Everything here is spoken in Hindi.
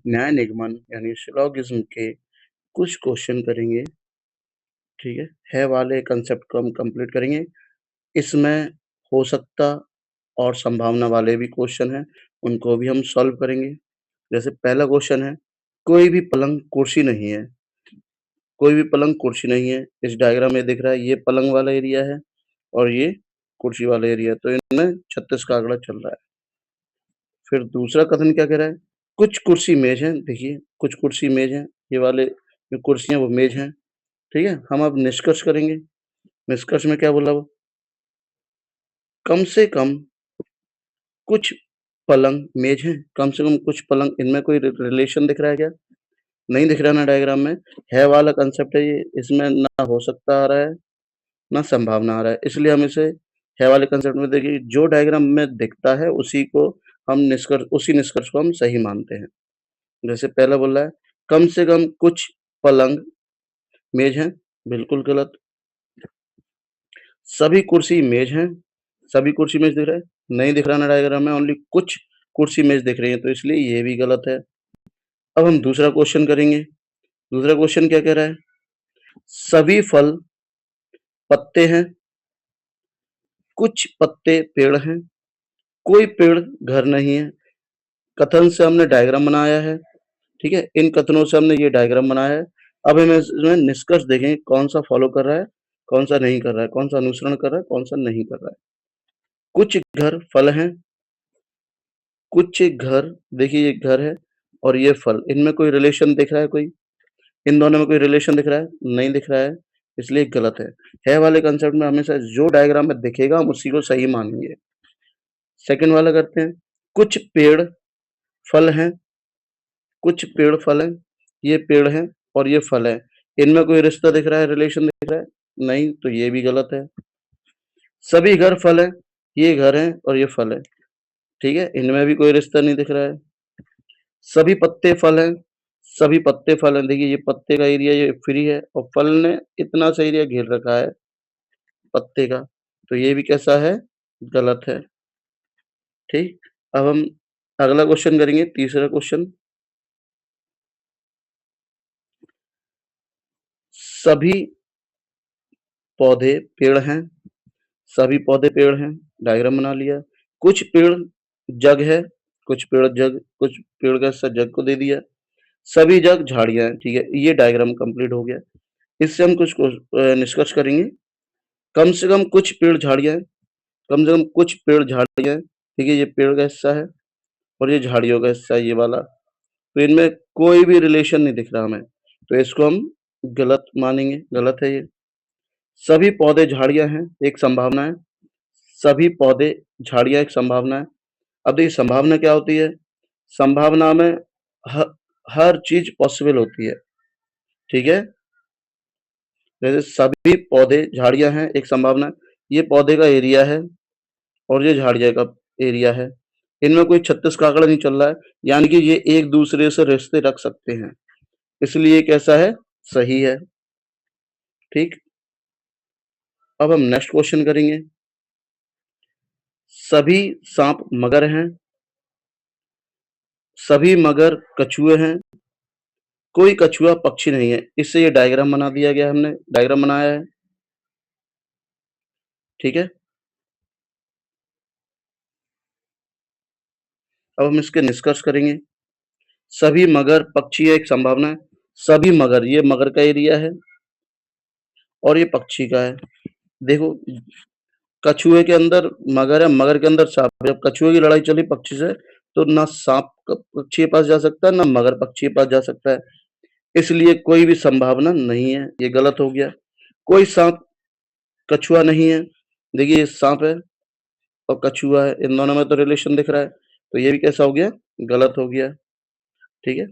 न्याय निगमन यानी सिलोगिज्म के कुछ क्वेश्चन करेंगे, ठीक है वाले कंसेप्ट को हम कंप्लीट करेंगे। इसमें हो सकता और संभावना वाले भी क्वेश्चन हैं, उनको भी हम सॉल्व करेंगे। जैसे पहला क्वेश्चन है, कोई भी पलंग कुर्सी नहीं है, कोई भी पलंग कुर्सी नहीं है। इस डायग्राम में दिख रहा है ये पलंग वाला एरिया है और ये कुर्सी वाला एरिया, तो इनमें 36 का आंकड़ा चल रहा है। फिर दूसरा कथन क्या कह रहा है, कुछ कुर्सी मेज हैं, देखिए कुछ कुर्सी मेज हैं, ये वाले जो कुर्सियां वो मेज हैं, ठीक है। हम अब निष्कर्ष करेंगे। निष्कर्ष में क्या बोला वो, कम से कम कुछ पलंग मेज हैं, कम से कम कुछ पलंग, इनमें कोई रिलेशन दिख रहा है क्या? नहीं दिख रहा ना डायग्राम में। है वाला कंसेप्ट है ये, इसमें ना हो सकता आ रहा है ना संभावना आ रहा है, इसलिए हम इसे है वाले कंसेप्ट में देखिए जो डायग्राम में दिखता है उसी को हम निष्कर्ष, उसी निष्कर्ष को हम सही मानते हैं। जैसे पहला बोल रहा है, कम से कम कुछ पलंग मेज हैं, बिल्कुल गलत। सभी कुर्सी मेज हैं, सभी कुर्सी मेज दिख रहा है? नहीं दिख रहा ना डायग्राम में, ओनली कुछ कुर्सी मेज दिख रही है, तो इसलिए ये भी गलत है। अब हम दूसरा क्वेश्चन करेंगे। दूसरा क्वेश्चन क्या कह रहा है, सभी फल पत्ते हैं, कुछ पत्ते पेड़ हैं, कोई पेड़ घर नहीं है। कथन से हमने डायग्राम बनाया है, ठीक है। इन कथनों से हमने ये डायग्राम बनाया है। अब हम इसमें निष्कर्ष देखें, कौन सा फॉलो कर रहा है, कौन सा नहीं कर रहा है, कौन सा अनुसरण कर रहा है, कौन सा नहीं कर रहा है। कुछ घर फल हैं, कुछ घर, देखिए ये घर है और ये फल, इनमें कोई रिलेशन दिख रहा है कोई? इन दोनों में कोई रिलेशन दिख रहा है? नहीं दिख रहा है, इसलिए गलत है वाले कंसेप्ट में हमेशा जो डायग्राम में दिखेगा हम उसी को सही मानेंगे। सेकंड वाला करते हैं, कुछ पेड़ फल हैं, कुछ पेड़ फल हैं, ये पेड़ हैं और ये फल है, इनमें कोई रिश्ता दिख रहा है, रिलेशन दिख रहा है? नहीं, तो ये भी गलत है। सभी घर फल है, ये घर है और ये फल है, ठीक है, इनमें भी कोई रिश्ता नहीं दिख रहा है। सभी पत्ते फल हैं, सभी पत्ते फल हैं, देखिए ये पत्ते का एरिया ये फ्री है और फल ने इतना सा एरिया घेर रखा है पत्ते का, तो ये भी कैसा है, गलत है, ठीक। अब हम अगला क्वेश्चन करेंगे, तीसरा क्वेश्चन, सभी पौधे पेड़ हैं, सभी पौधे पेड़ हैं, डायग्राम बना लिया। कुछ पेड़ जग है, कुछ पेड़ जग, कुछ पेड़ का हिस्सा जग को दे दिया। सभी जग झाड़ियां हैं, ठीक है, ये डायग्राम कंप्लीट हो गया। इससे हम कुछ निष्कर्ष करेंगे। कम से कम कुछ पेड़ झाड़ियां हैं, कम से कम कुछ पेड़ झाड़ियां हैं, ठीक है, ये पेड़ का हिस्सा है और ये झाड़ियों का हिस्सा है ये वाला, तो इनमें कोई भी रिलेशन नहीं दिख रहा हमें, तो इसको हम गलत मानेंगे, गलत है ये। सभी पौधे झाड़ियां हैं, एक संभावना है, सभी पौधे झाड़ियां एक संभावना है। अब देखिए संभावना क्या होती है, संभावना में ह, हर चीज पॉसिबल होती है, ठीक है। जैसे सभी पौधे झाड़ियां हैं, एक संभावना है, ये पौधे का एरिया है और ये झाड़िया का एरिया है, इनमें कोई 36 का आंकड़ा नहीं चल रहा है, यानी कि ये एक दूसरे से रिश्ते रख सकते हैं, इसलिए ये कैसा है, सही है, ठीक। अब हम नेक्स्ट क्वेश्चन करेंगे। सभी सांप मगर हैं, सभी मगर कछुए हैं, कोई कछुआ पक्षी नहीं है। इससे ये डायग्राम बना दिया गया, हमने डायग्राम बनाया है, ठीक है। अब हम इसके निष्कर्ष करेंगे। सभी मगर पक्षी है, एक संभावना है, सभी मगर, ये मगर का एरिया है और ये पक्षी का है। देखो कछुए के अंदर मगर है, मगर के अंदर सांप है, जब कछुए की लड़ाई चली पक्षी से, तो ना सांप पक्षी के पास जा सकता है ना मगर पक्षी के पास जा सकता है, इसलिए कोई भी संभावना नहीं है, ये गलत हो गया। कोई सांप कछुआ नहीं है, देखिए ये सांप है और कछुआ है, इन दोनों में तो रिलेशन दिख रहा है, तो ये भी कैसा हो गया, गलत हो गया, ठीक है।